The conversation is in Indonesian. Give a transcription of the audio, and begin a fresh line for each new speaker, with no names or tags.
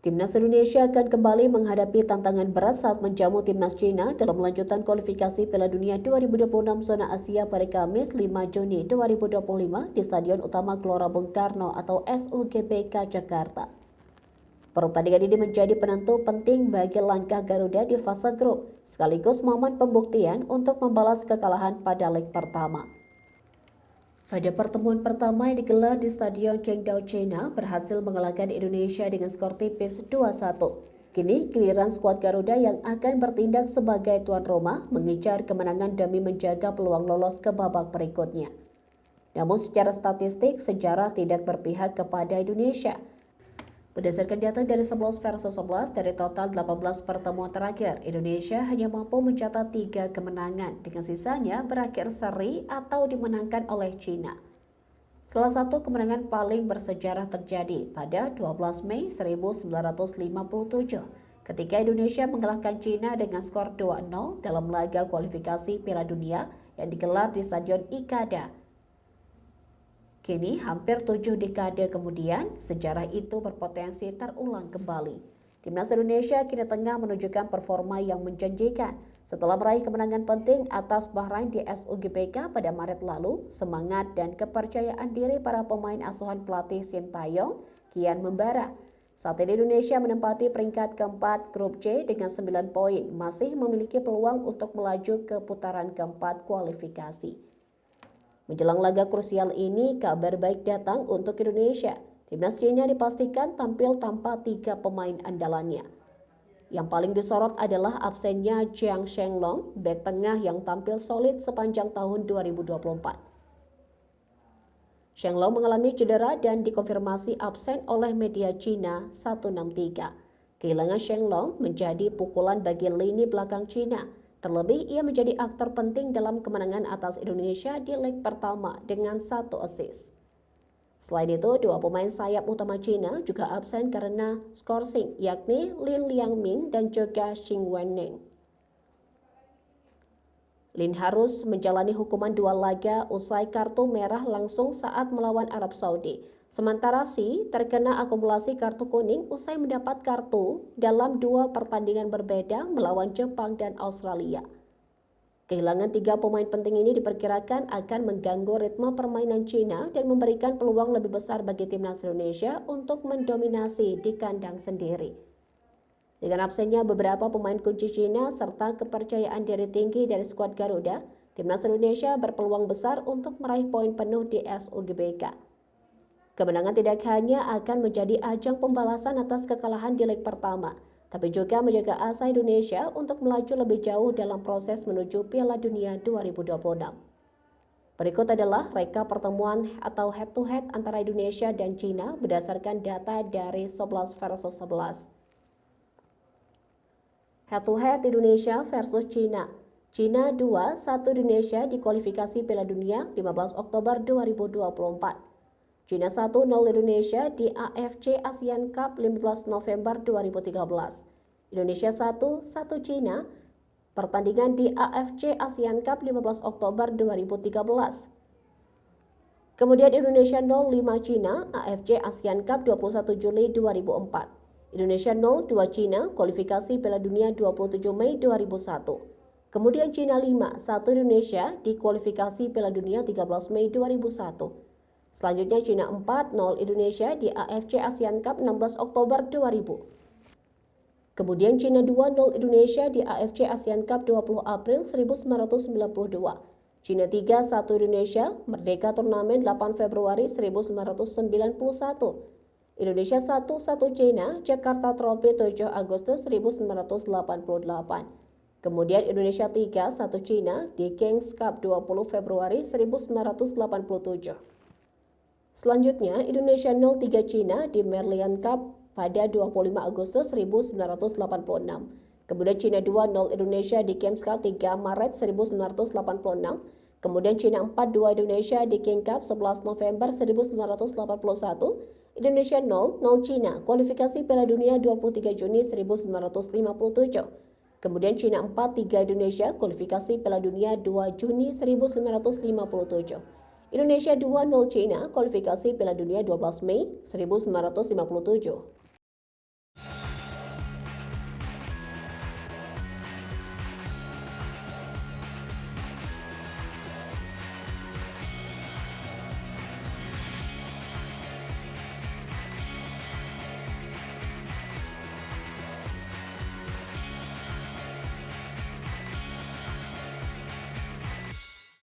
Timnas Indonesia akan kembali menghadapi tantangan berat saat menjamu Timnas China dalam lanjutan kualifikasi Piala Dunia 2026 zona Asia pada Kamis 5 Juni 2025 di Stadion Utama Gelora Bung Karno atau SUGBK Jakarta. Pertandingan ini menjadi penentu penting bagi langkah Garuda di fase grup, sekaligus momen pembuktian untuk membalas kekalahan pada leg pertama. Pada pertemuan pertama yang digelar di Stadion Qingdao, China, berhasil mengalahkan Indonesia dengan skor tipis 2-1. Kini giliran skuad Garuda yang akan bertindak sebagai tuan rumah mengejar kemenangan demi menjaga peluang lolos ke babak berikutnya. Namun secara statistik, sejarah tidak berpihak kepada Indonesia. Berdasarkan data dari 11 versus 11 dari total 18 pertemuan terakhir, Indonesia hanya mampu mencatat 3 kemenangan, dengan sisanya berakhir seri atau dimenangkan oleh China. Salah satu kemenangan paling bersejarah terjadi pada 12 Mei 1957, ketika Indonesia mengalahkan China dengan skor 2-0 dalam laga kualifikasi Piala Dunia yang digelar di Stadion Ikada. Kini, hampir 7 dekade kemudian, sejarah itu berpotensi terulang kembali. Timnas Indonesia kini tengah menunjukkan performa yang menjanjikan. Setelah meraih kemenangan penting atas Bahrain di SUGBK pada Maret lalu, semangat dan kepercayaan diri para pemain asuhan pelatih Sintayong kian membara. Saat ini Indonesia menempati peringkat keempat grup C dengan 9 poin, masih memiliki peluang untuk melaju ke putaran keempat kualifikasi. Menjelang laga krusial ini, kabar baik datang untuk Indonesia. Timnas China dipastikan tampil tanpa 3 pemain andalannya. Yang paling disorot adalah absennya Jiang Shenglong, bek tengah yang tampil solid sepanjang tahun 2024. Shenglong mengalami cedera dan dikonfirmasi absen oleh media China 163. Kehilangan Shenglong menjadi pukulan bagi lini belakang China. Terlebih, ia menjadi aktor penting dalam kemenangan atas Indonesia di leg pertama dengan 1 assist. Selain itu, 2 pemain sayap utama China juga absen karena skorsing, yakni Lin Liangmin dan juga Xing Wenning. Lin harus menjalani hukuman 2 laga usai kartu merah langsung saat melawan Arab Saudi. Sementara Xi terkena akumulasi kartu kuning usai mendapat kartu dalam 2 pertandingan berbeda melawan Jepang dan Australia. Kehilangan 3 pemain penting ini diperkirakan akan mengganggu ritme permainan China dan memberikan peluang lebih besar bagi timnas Indonesia untuk mendominasi di kandang sendiri. Dengan absennya beberapa pemain kunci China serta kepercayaan diri tinggi dari skuad Garuda, timnas Indonesia berpeluang besar untuk meraih poin penuh di SUGBK. Kemenangan tidak hanya akan menjadi ajang pembalasan atas kekalahan di leg pertama, tapi juga menjaga asa Indonesia untuk melaju lebih jauh dalam proses menuju Piala Dunia 2026. Berikut adalah reka pertemuan atau head-to-head antara Indonesia dan China berdasarkan data dari 11 versus 11. Head-to-head Indonesia versus China. China 2-1 Indonesia di kualifikasi Piala Dunia 15 Oktober 2024. China 1-0 Indonesia di AFC Asian Cup 15 November 2013. Indonesia 1-1 China pertandingan di AFC Asian Cup 15 Oktober 2013. Kemudian Indonesia 0-5 China AFC Asian Cup 21 Juli 2004. Indonesia 0-2 China kualifikasi Piala Dunia 27 Mei 2001. Kemudian China 5-1 Indonesia di kualifikasi Piala Dunia 13 Mei 2001. Selanjutnya China 4-0 Indonesia di AFC Asian Cup 16 Oktober 2000. Kemudian China 2-0 Indonesia di AFC Asian Cup 20 April 1992. China 3-1 Indonesia Merdeka Turnamen 8 Februari 1991. Indonesia 1-1 China Jakarta Trophy 7 Agustus 1988. Kemudian Indonesia 3-1 China di Kings Cup 20 Februari 1987. Selanjutnya, Indonesia 0-3 China di Merlion Cup pada 25 Agustus 1986. Kemudian China 2-0 Indonesia di Games Cup 3 Maret 1986. Kemudian China 4-2 Indonesia di King Cup 11 November 1981. Indonesia 0-0 China kualifikasi Piala Dunia 23 Juni 1957. Kemudian China 4-3 Indonesia kualifikasi Piala Dunia 2 Juni 1957. Indonesia 2-0 China kualifikasi Piala Dunia 12 Mei 1957.